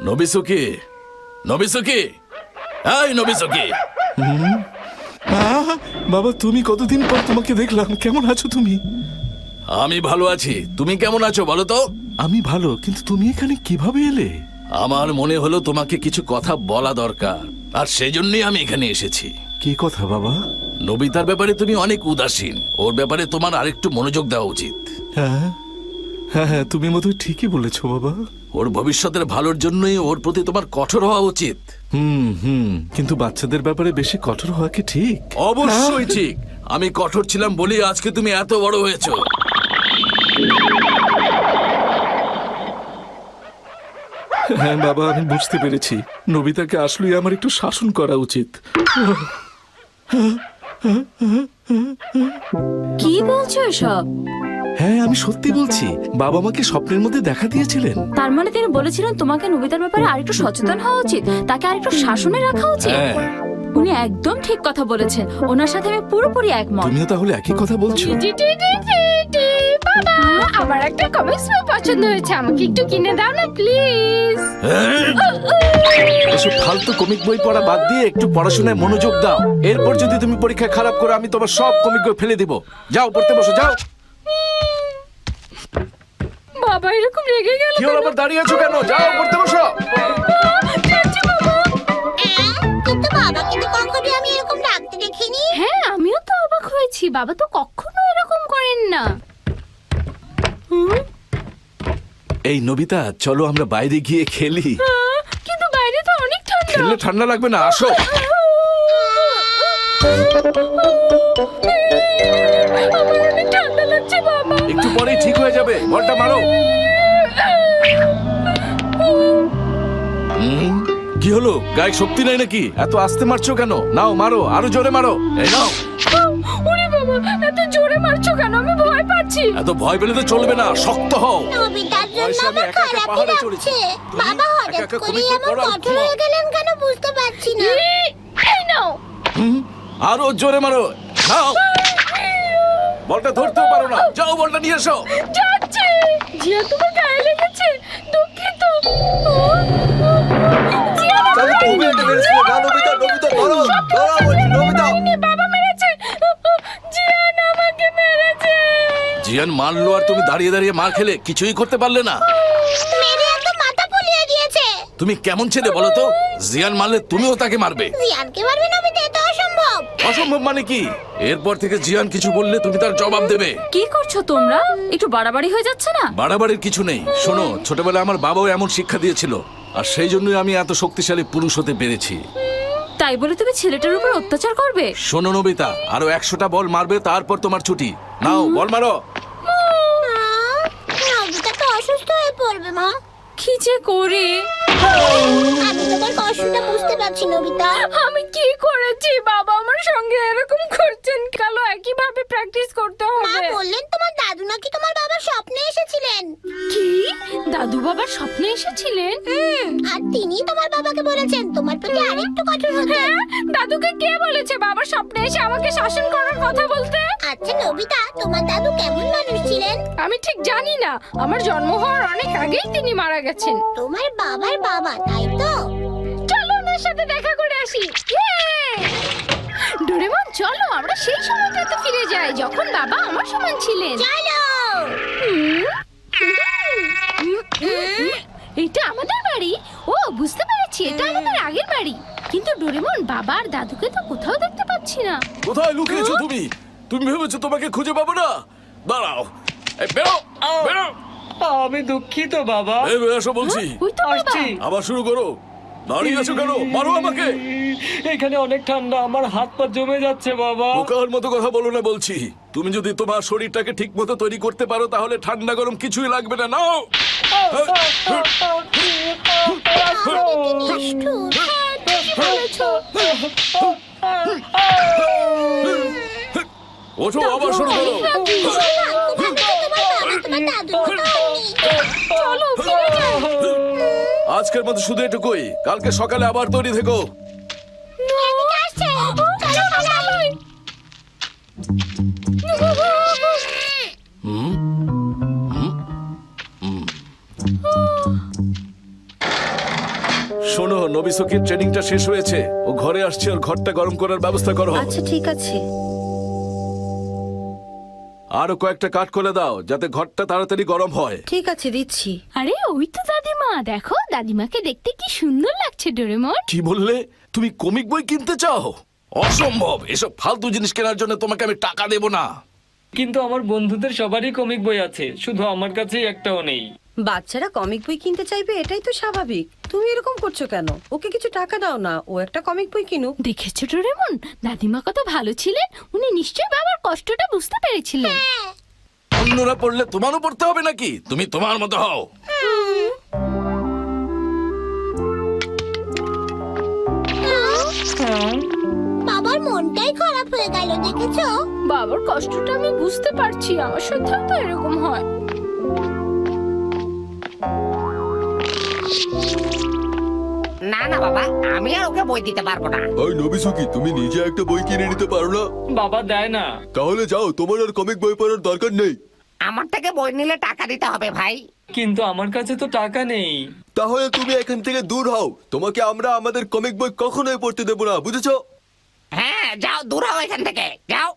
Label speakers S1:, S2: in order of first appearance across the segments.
S1: নবিসুকি, নবিসুকি, এই নবিসুকি।
S2: বাবা, তুমি কতদিন পর তোমাকে দেখলাম। কেমন আছো তুমি?
S1: আমি ভালো আছি, তুমি কেমন আছো বলো তো?
S2: আমি ভালো, কিন্তু তুমি এখানে কিভাবে এলে?
S1: আমার মনে হলো তোমাকে কিছু কথা বলা দরকার, আর সেই জন্যই আমি এখানে এসেছি।
S2: কি কথা বাবা?
S1: নবিতার ব্যাপারে তুমি অনেক উদাসীন, ওর ব্যাপারে তোমার আরেকটু মনোযোগ দেওয়া উচিত।
S2: হ্যাঁ হ্যাঁ হ্যাঁ, তুমি মতো ঠিকই বলেছো বাবা।
S1: ওর ভবিষ্যতের ভালোর জন্যই ওর প্রতি তোমার কঠোর হওয়া উচিত।
S2: কিন্তু বাচ্চাদের ব্যাপারে বেশি কঠোর হওয়া কি ঠিক?
S1: অবশ্যই ঠিক। আমি কঠোর ছিলাম বলি আজকে তুমি এত বড় হয়েছো।
S2: হ্যাঁ বাবা, আমি বুঝতে পেরেছি। নবিতাকে আসলেই আমার একটু শাসন করা উচিত।
S3: কি বলছো এসব?
S2: হ্যাঁ, আমি সত্যি বলছি। বাবা আমাকে স্বপ্নের মধ্যে দেখা দিয়েছিলেন।
S3: তার মানে তিনি বলেছিলেন তোমাকে নবিতার ব্যাপারে আরেকটু সচেতন হওয়া উচিত, তাকে আরেকটু শাসনে রাখা উচিত।
S1: হ্যাঁ,
S3: উনি একদম ঠিক কথা বলেছেন, ওনার সাথে আমি পুরোপুরি একমত।
S2: তুমিও তাহলে একই কথা বলছো?
S4: বাবা, আমার একটা কমিক্স বই পছন্দ হয়েছে, আমাকে একটু কিনে দাও না প্লিজ।
S2: এসব ফালতু কমিক বই পড়া বাদ দিয়ে একটু পড়াশোনায় মনোযোগ দাও। এরপর যদি তুমি পরীক্ষা খারাপ করো, আমি তোমার সব কমিক বই ফেলে দিব। যাও, পড়তে বসো, যাও।
S4: বাবা এরকম রেগে গেল
S2: কি হলো, আবার দাঁড়িয়ে আছো কেন? যাও, পড়তে বসো।
S5: কিন্তু বাবাকে তো কখনো আমি এরকম ডাকতে দেখিনি।
S4: হ্যাঁ, আমিও তো অবাক হয়েছি, বাবা তো কখনো এরকম করেন না।
S2: এই নবিতা, চলো আমরা বাইরে গিয়ে খেলি।
S4: কিন্তু বাইরে তো অনেক ঠান্ডা।
S2: খেললে ঠান্ডা লাগবে না, আসো।
S4: আমার অনেক ঠান্ডা লাগছে বাবা।
S2: একটু পরেই ঠিক হয়ে যাবে, বলটা মারো। কি হলো, গায়ে শক্তি নাই নাকি? এত আস্তে মারছো কেন? নাও মারো, আরো জোরে মারো। এই নাও।
S4: ওরে বাবা, এত জোরে মারছো কেন? আমি ভয় পাচ্ছি।
S1: এত ভয় পেলে তো চলবে না, শক্ত হও।
S5: নবিতার জন্য
S2: বয়সে আমি
S5: আমার
S2: একা একা
S5: খারাপই
S2: পাহাড়ে চড়েছি।
S5: লাগছে।
S2: তুমি
S5: বাবা
S2: একা
S5: হঠাৎ
S2: একা
S5: করে
S2: কমিক বই
S5: এমন
S2: পড়ো আর
S5: কঠোর
S2: ঘুমাও।
S5: হয়ে গেলেন কেন বুঝতে পারছি না।
S4: এই নাও।
S1: আরো জোরে মারো, নাও। বলটা ধরতেও পারো না, যাও বলটা নিয়ে এসো।
S4: যাচ্ছে। জিয়া, তোমার গায়ে লেগেছে? দুঃখিত। জিয়া, বাবা মেরেছে। জিয়ান আমাকে মেরেছে।
S1: জিয়ান মারলো আর তুমি দাঁড়িয়ে দাঁড়িয়ে মার খেলে কিছুই করতে পারলে না।
S5: মেরে এত মাথা ফুলিয়ে দিয়েছে।
S1: তুমি কেমন ছেলে বলো তো? জিয়ান মারলে তুমিও তাকে মারবে?
S5: জিয়ানকে মারবে নবিতা? এটা অসম্ভব।
S1: অসম্ভব মানে কি? এরপর থেকে জিয়ান কিছু বললে তুমি তার জবাব দেবে।
S3: কি করছো তোমরা? একটু বাড়াবাড়ি হয়ে যাচ্ছে না?
S1: বাড়াবাড়ির কিছু নেই। শোনো, ছোটবেলায় আমার বাবাও এমন শিক্ষা দিয়েছিল, আর সেই জন্যই আমি এত শক্তিশালী পুরুষ হতে পেরেছি।
S3: তাই বলে তুমি ছেলেটার উপর অত্যাচার করবে?
S1: শোনো নবিতা, আরো 100টা বল মারবে, তারপর তোমার ছুটি। নাও, বল মারো।
S5: নবিতা তো অসুস্থ হয়ে পড়বে মা।
S3: কি যে করে।
S5: আমি তোমার কষ্টটা বুঝতে পারছি নবিতা।
S4: আমি কি করেছি? বাবা আমার সঙ্গে এরকম করছেন? কালো একই ভাবে প্র্যাকটিস করতে
S5: মা
S4: হবে।
S5: বললেন তোমার দাদু নাকি তোমার বাবার স্বপ্নে এসেছিলেন।
S4: কি? দাদু বাবার স্বপ্নে এসেছিলেন?
S5: আর তিনি তোমার বাবাকে বলেছেন তোমার প্রতি আরেকটু কঠোর হতে।
S4: হ্যাঁ, দাদুকে কে বলেছে বাবার স্বপ্নে এসে আমাকে শাসন করার কথা বলতে?
S5: আচ্ছা নবিতা, তোমার দাদু কেমন মানুষ ছিলেন?
S4: আমি ঠিক জানি না, আমার জন্ম হওয়ার অনেক আগেই তিনি মারা গেছেন।
S5: তোমার বাবার বাবা, তাই তো?
S4: চলো ওনার সাথে দেখা করে আসি। ডোরেমন, চলো আমরা সেই সময়টাতে ফিরে যাই যখন বাবা আমার সমান ছিলেন।
S5: চলো।
S4: এটা আমাদের বাড়ি? ও, বুঝতে পেরেছি, এটা আমাদের আগের বাড়ি। কিন্তু ডোরেমন, বাবা আর দাদুকে তো কোথাও দেখতে পাচ্ছি না।
S1: কোথায় লুকিয়েছো তুমি? তুমি ভেবেছো তোমাকে খুঁজে পাবো না? দাঁড়াও, এই বেরো, বেরো।
S6: আমি দুঃখিত বাবা।
S1: ভেবে এসো বলছি।
S4: ওই তো বাবা।
S6: আসছি।
S1: আবার শুরু করো। দাঁড়িয়ে আছো কেন? মারো আমাকে।
S6: এখানে অনেক ঠান্ডা, আমার হাত পা জমে যাচ্ছে বাবা।
S1: বোকার মতো কথা বলো না বলছি। তুমি যদি তোমার শরীরটাকে ঠিক মতো তৈরি করতে পারো, তাহলে ঠান্ডা গরম কিছুই লাগবে না। নাও। ওঠো, আবার শুরু করো। আজকের মতো শুধু এটুকুই, কালকে সকালে আবার তৈরি থেকো।
S2: নবিসকির ট্রেনিংটা শেষ হয়েছে, ও ঘরে আসছে, ওর ঘরটা গরম করার ব্যবস্থা করো।
S7: আচ্ছা ঠিক আছে।
S2: আরো কয়েকটা কাঠ করে দাও যাতে ঘরটা তাড়াতাড়ি গরম হয়।
S7: ঠিক আছে দিচ্ছি।
S4: আরে ওই তো দাদিমা, দেখো দাদিমাকে দেখতে কি সুন্দর লাগছে ডোরেমন।
S2: কি বললে? তুমি কমিক বই কিনতে চাও? অসম্ভব, এসব ফালতু জিনিস কেনার জন্য তোমাকে আমি টাকা দেব না।
S6: কিন্তু আমার বন্ধুদের সবারই কমিক বই আছে, শুধু আমার কাছেই একটাও নেই।
S7: বাচ্চারা কমিক বই কিনতে চাইবে, এটাই তো স্বাভাবিক। তুমি এরকম করছো কেন? ওকে কিছু টাকা দাও না, ও একটা কমিক বই কিনুক।
S4: দেখেছো ডোরেমন, দাদিমা কত ভালো ছিলেন। উনি নিশ্চয়ই বাবার কষ্টটা বুঝতে পেরেছিলেন।
S2: অন্যরা পড়লে তোমারও পড়তে হবে নাকি? তুমি তোমার মতো হও।
S5: বাবার মনটাই খারাপ হয়ে গেল, দেখেছো?
S4: বাবার কষ্টটা আমি বুঝতে পারছি, আমার সাথেও তো এরকম হয়।
S8: না না বাবা, আমি আর ওকে বই দিতে পারবো না।
S9: ওই নবিসুকি, তুমি নিজে একটা বই কিনে নিতে পারো না?
S6: বাবা দেয় না।
S9: তাহলে যাও, তোমার আর কমিক বই পড়ার দরকার নেই।
S8: আমার থেকে বই নিলে টাকা দিতে হবে ভাই।
S6: কিন্তু আমার কাছে তো টাকা নেই।
S9: তাহলে তুমি এখান থেকে দূর হও, তোমাকে আমরা আমাদের কমিক বই কখনোই পড়তে দেবো না, বুঝেছো?
S8: হ্যাঁ যাও, দূর হও এখান থেকে, যাও।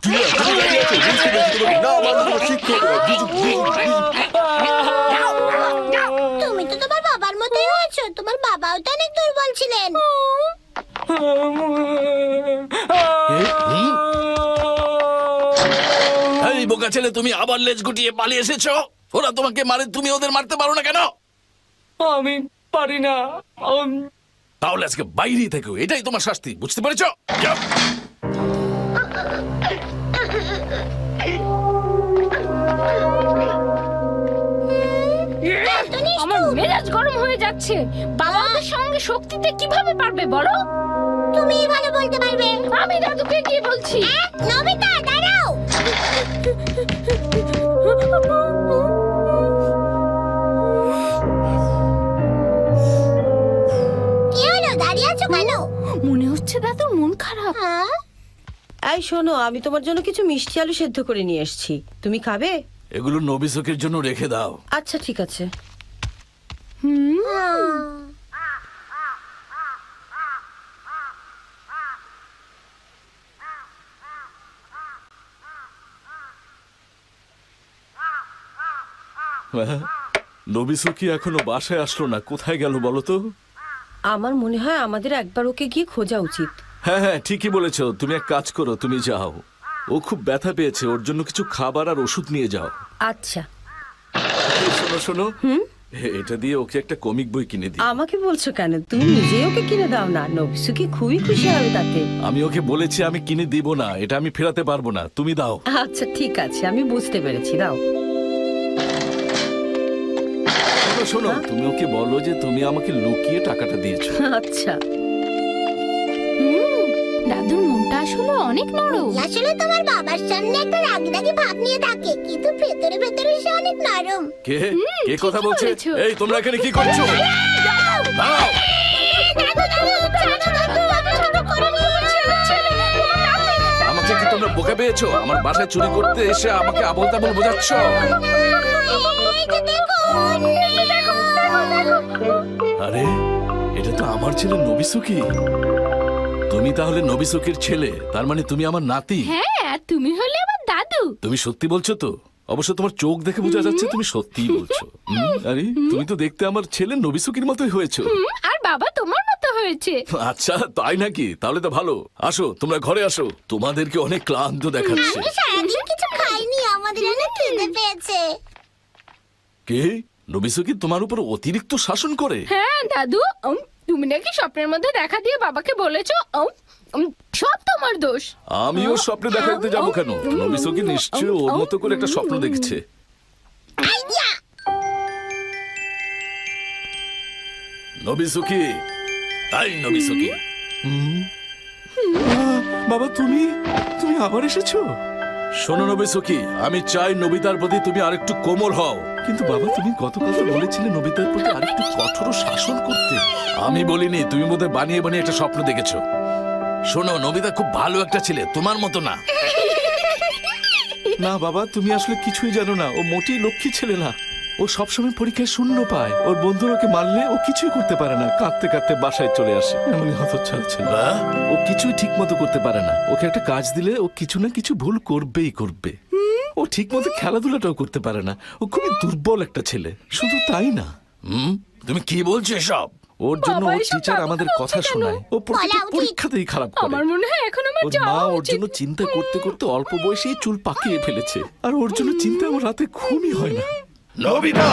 S9: কি রে, তুমি দাঁড়িয়ে আছো? বুঝতে পেরেছি তোমাকে না মানার কোনো শিক্ষক নয়,
S8: যাও, যাও।
S5: তুমি তো তোমার বাবার মতোই হয়েছো, তোমার বাবাও তো অনেক দুর্বল ছিলেন।
S2: এই বোকা ছেলে, তুমি আবার লেজ গুটিয়ে পালিয়ে এসেছো। ওরা তোমাকে মারে, তুমি ওদের মারতে পারো না কেন?
S6: আমি পারি না।
S2: তাহলে আজকে বাইরেই থেকো, এটাই তোমার শাস্তি, বুঝতে পেরেছো? যাও।
S4: আমার মেজাজ গরম হয়ে যাচ্ছে। বাবা ওদের সঙ্গে শক্তিতে কিভাবে পারবে বলো?
S5: তুমি ভালো বলতে পারবে।
S4: আমি দাদুকে গিয়ে বলছি।
S5: নবিতা দাঁড়াও। কি হলো, দাঁড়িয়ে আছো কেন?
S4: মনে হচ্ছে দাদুর মন খারাপ।
S5: হ্যাঁ?
S7: এই শোনো, আমি তোমার জন্য কিছু মিষ্টি আলু সেদ্ধ করে নিয়ে এসেছি, তুমি খাবে?
S2: এগুলো নবিসকের জন্য রেখে দাও।
S7: আচ্ছা ঠিক আছে।
S2: নবিসকি এখনো বাসায় আসলো না, কোথায় গেল বলো তো?
S7: আমার মনে হয় আমাদের একবার ওকে গিয়ে খোঁজা উচিত।
S2: হ্যাঁ হ্যাঁ, ঠিকই বলেছো। তুমি এক কাজ করো, তুমি যাও, ও খুব ব্যথা পেয়েছে, ওর জন্য কিছু খাবার আর ওষুধ নিয়ে যাও।
S7: আচ্ছা।
S2: এই শোনো শোনো, এটা দিয়ে ওকে একটা কমিক বই কিনে দিই।
S7: আমাকে বলছো কেন? তুমি নিজেই ওকে কিনে দাও না, নবিসুকি খুবই খুশি হবে তাতে।
S2: আমি ওকে বলেছি আমি কিনে দিব না, এটা আমি ফেরাতে পারবো না, তুমি দাও।
S7: আচ্ছা ঠিক আছে, আমি বুঝতে পেরেছি, দাও।
S2: শোনো শোনো, তুমি ওকে বলো যে তুমি আমাকে লুকিয়ে টাকাটা দিয়েছো।
S7: আচ্ছা।
S4: দাদুর মনটা আসলে অনেক নরম।
S5: আসলে তোমার বাবার সামনে একটা রাগি রাগি ভাব নিয়ে থাকে, কিন্তু ভেতরে ভেতরে সে অনেক নরম।
S2: কে কে কথা বলছে?
S4: বলেছো।
S2: এই তোমরা এখানে কি করছো? দাঁড়াও। আমাকে কি তোমরা বোকা পেয়েছো? আমার বাসায় চুরি করতে এসে আমাকে আবোল তাবোল বোঝাচ্ছ?
S5: এই যে দেখুন।
S2: আরে, এটা তো আমার ছেলে নবিসুকি। তুমি তাহলে নবিসুকির ছেলে, তার মানে তুমি আমার নাতি।
S4: হ্যাঁ, আর তুমি হলে আমার দাদু।
S2: তুমি সত্যি বলছো তো? অবশ্য তোমার চোখ দেখে বোঝা যাচ্ছে তুমি সত্যিই বলছো। আরে, তুমি তো দেখতে আমার ছেলে নবিসুকির মতোই হয়েছো।
S4: আর বাবা তোমার মতো হয়েছে।
S2: আচ্ছা, তাই নাকি? তাহলে তো ভালো। আসো, তোমরা ঘরে আসো, তোমাদেরকে অনেক ক্লান্ত দেখাচ্ছে।
S5: সারাদিন কিছু খাইনি, আমাদের অনেক খিদে পেয়েছে।
S2: কে? নবিসুকি তোমার উপর অতিরিক্ত শাসন করে?
S4: হ্যাঁ দাদু, তুমি নাকি স্বপ্নের মধ্যে দেখা দিয়ে বাবাকে বলেছো সব তোমার দোষ।
S2: আমি ওর স্বপ্নে দেখা দিতে যাবো কেন? নবিসুকি নিশ্চয় ওর মতো করে একটা স্বপ্ন দেখছে। নবিসুকি, তাই নবিসুকি। বাবা, তুমি তুমি আবার এসেছো? শোনো নবিসুকি, আমি চাই নবিতার প্রতি তুমি আরেকটু কোমল হও। কিন্তু বাবা, তুমি গত কথা বলেছিলে নবিতার প্রতি আরেকটু কঠোর শাসন করতে। আমি বলিনি, তুমি বোধহয় বানিয়ে বানিয়ে একটা স্বপ্ন দেখেছো। শোনো, নবিতা খুব ভালো একটা ছেলে, তোমার মতো না। না বাবা, তুমি আসলে কিছুই জানো না, ও মোটেই লক্ষ্মী ছেলে না। ও সবসময় পরীক্ষায় শূন্য পায়। ওর বন্ধুরা ওকে মারলে ও কিছুই করতে পারে না, কাঁদতে কাঁদতে বাসায় চলে আসে। এমনই হতচ্ছাড়া ছেলে। ও কিছুই ঠিক মতো করতে পারে না। ওকে একটা কাজ দিলে ও কিছু না কিছু ভুল করবেই করবে। ও ঠিক মতো খেলাধুলাটাও করতে পারে না। ও খুবই দুর্বল একটা ছেলে। শুধু তাই না,
S1: তুমি কি বলছো এসব?
S2: ওর জন্য
S4: বাবা,
S2: ওর
S4: এসব
S2: টিচার
S4: ব্যাপার
S2: আমাদের
S4: হচ্ছে
S2: কথা
S4: কেন?
S2: শোনায়। ও প্রতিটা
S5: বলা উচিত।
S2: পরীক্ষাতেই খারাপ করে।
S4: আমার মনে হয় এখন আমার
S2: ওর
S4: যাওয়া
S2: মা ওর
S4: উচিত।
S2: জন্য চিন্তা করতে করতে অল্প বয়সেই চুল পাকিয়ে ফেলেছে। আর ওর জন্য চিন্তা আমার রাতে ঘুমই হয় না।
S1: নবিতা